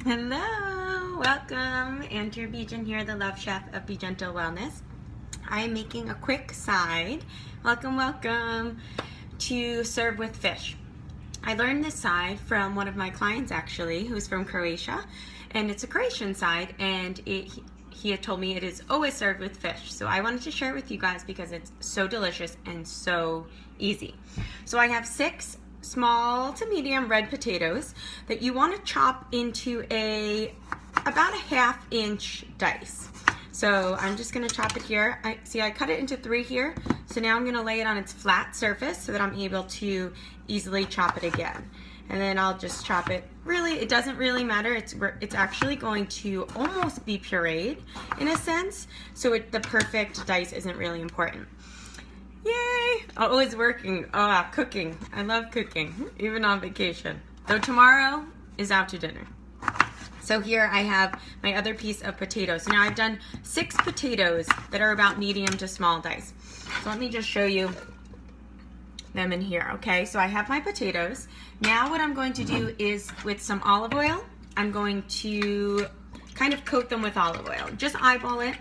Hello, welcome. Andrew Beejan here, the Love Chef of Be Gentle Wellness. I am making a quick side, welcome, to serve with fish. I learned this side from one of my clients actually, who's from Croatia, and it's a Croatian side, and he had told me it is always served with fish. So I wanted to share it with you guys because it's so delicious and so easy. So I have 6 small to medium red potatoes that you want to chop into about a 1/2 inch dice. So I'm just going to chop it here. I cut it into 3 here. So now I'm going to lay it on its flat surface so that I'm able to easily chop it again. And then I'll just chop it. Really, it doesn't really matter. It's actually going to almost be pureed in a sense. So the perfect dice isn't really important. Yay! Always working. Cooking. I love cooking, even on vacation. Though tomorrow is out to dinner. So here I have my other piece of potatoes. So now I've done 6 potatoes that are about medium to small dice. So let me just show you them in here, okay? So I have my potatoes. Now what I'm going to do is with some olive oil, I'm going to kind of coat them with olive oil. Just eyeball it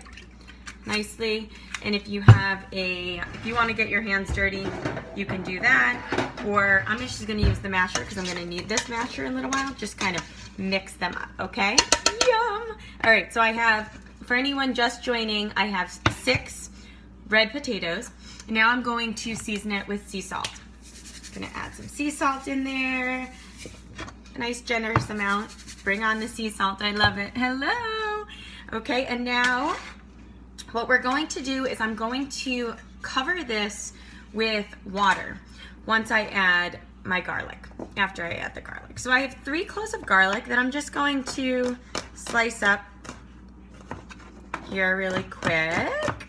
nicely. And if you want to get your hands dirty, you can do that. Or I'm just going to use the masher because I'm going to need this masher in a little while. Just kind of mix them up, okay? Yum! All right, so I have, for anyone just joining, I have 6 red potatoes. And now I'm going to season it with sea salt. I'm going to add some sea salt in there. A nice generous amount. Bring on the sea salt. I love it. Hello! Okay, and now what we're going to do is I'm going to cover this with water once I add my garlic, after I add the garlic. So I have 3 cloves of garlic that I'm just going to slice up here really quick.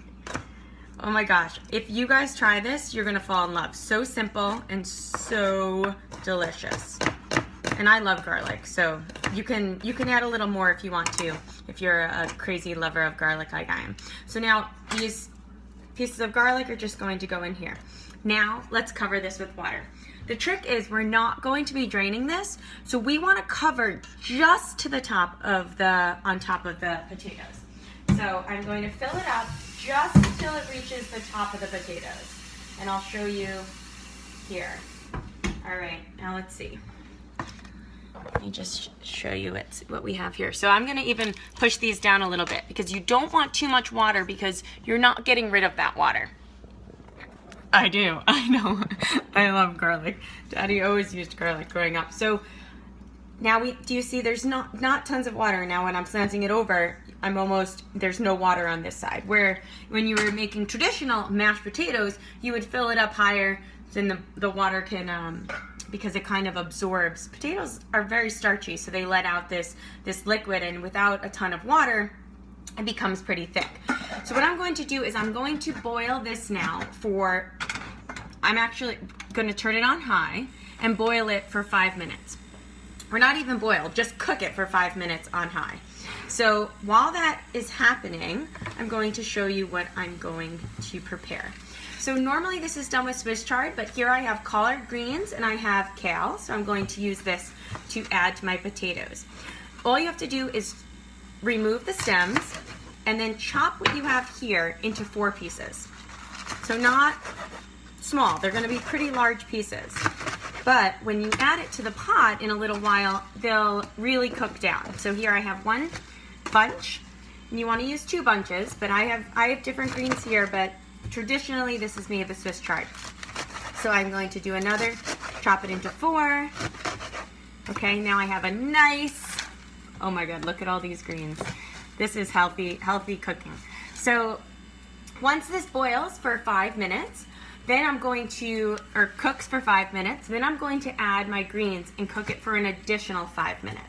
Oh my gosh, if you guys try this, you're gonna fall in love. So simple and so delicious. And I love garlic, so you can add a little more if you want to, if you're a crazy lover of garlic like I am. So now these pieces of garlic are just going to go in here. Now let's cover this with water. The trick is we're not going to be draining this, so we want to cover just to the top of on top of the potatoes. So I'm going to fill it up just until it reaches the top of the potatoes, and I'll show you here. All right, now let's see. Let me just show you what we have here. So I'm going to even push these down a little bit because you don't want too much water because you're not getting rid of that water. I do. I know. I love garlic. Daddy always used garlic growing up. So now do you see there's not tons of water. Now when I'm slanting it over, there's no water on this side. Where when you were making traditional mashed potatoes, you would fill it up higher, then the water can, because it kind of absorbs. Potatoes are very starchy, so they let out this liquid, and without a ton of water, it becomes pretty thick. So what I'm going to do is I'm going to boil this now I'm actually going to turn it on high and boil it for 5 minutes. Or not even boil, just cook it for 5 minutes on high. So while that is happening, I'm going to show you what I'm going to prepare. So normally this is done with Swiss chard, but here I have collard greens and I have kale, so I'm going to use this to add to my potatoes. All you have to do is remove the stems and then chop what you have here into 4 pieces. So not small, they're going to be pretty large pieces. But when you add it to the pot in a little while, they'll really cook down. So here I have 1 bunch, and you want to use 2 bunches, but I have different greens here, but traditionally this is made with Swiss chard. So I'm going to do another, chop it into 4. Okay, now I have a nice, oh my god, look at all these greens. This is healthy cooking. So once this boils for 5 minutes, then I'm going to, or cooks for 5 minutes, then I'm going to add my greens and cook it for an additional 5 minutes.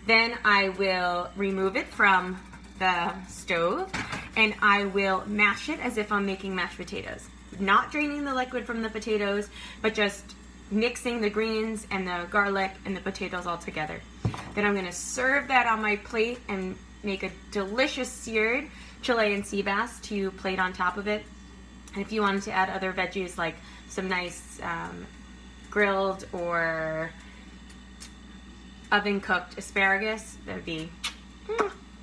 Then I will remove it from the stove and I will mash it as if I'm making mashed potatoes. Not draining the liquid from the potatoes, but just mixing the greens and the garlic and the potatoes all together. Then I'm going to serve that on my plate and make a delicious seared Chilean sea bass to plate on top of it. And if you wanted to add other veggies like some nice grilled or oven cooked asparagus. That would be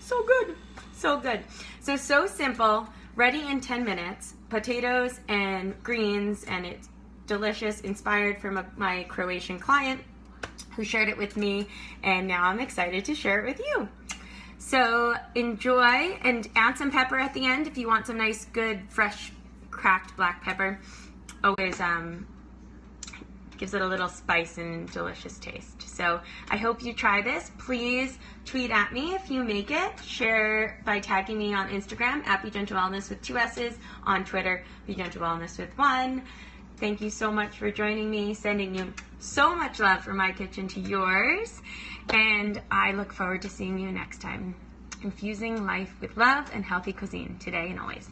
so good. So good. So simple, ready in 10 minutes. Potatoes and greens, and it's delicious, inspired from my Croatian client who shared it with me, and now I'm excited to share it with you. So enjoy, and add some pepper at the end if you want some nice, good, fresh, cracked black pepper. Always gives it a little spice and delicious taste. So I hope you try this. Please tweet at me if you make it. Share by tagging me on Instagram at BeGentleWellness with 2 S's, on Twitter, BeGentleWellness with 1. Thank you so much for joining me. Sending you so much love from my kitchen to yours. And I look forward to seeing you next time. Infusing life with love and healthy cuisine, today and always.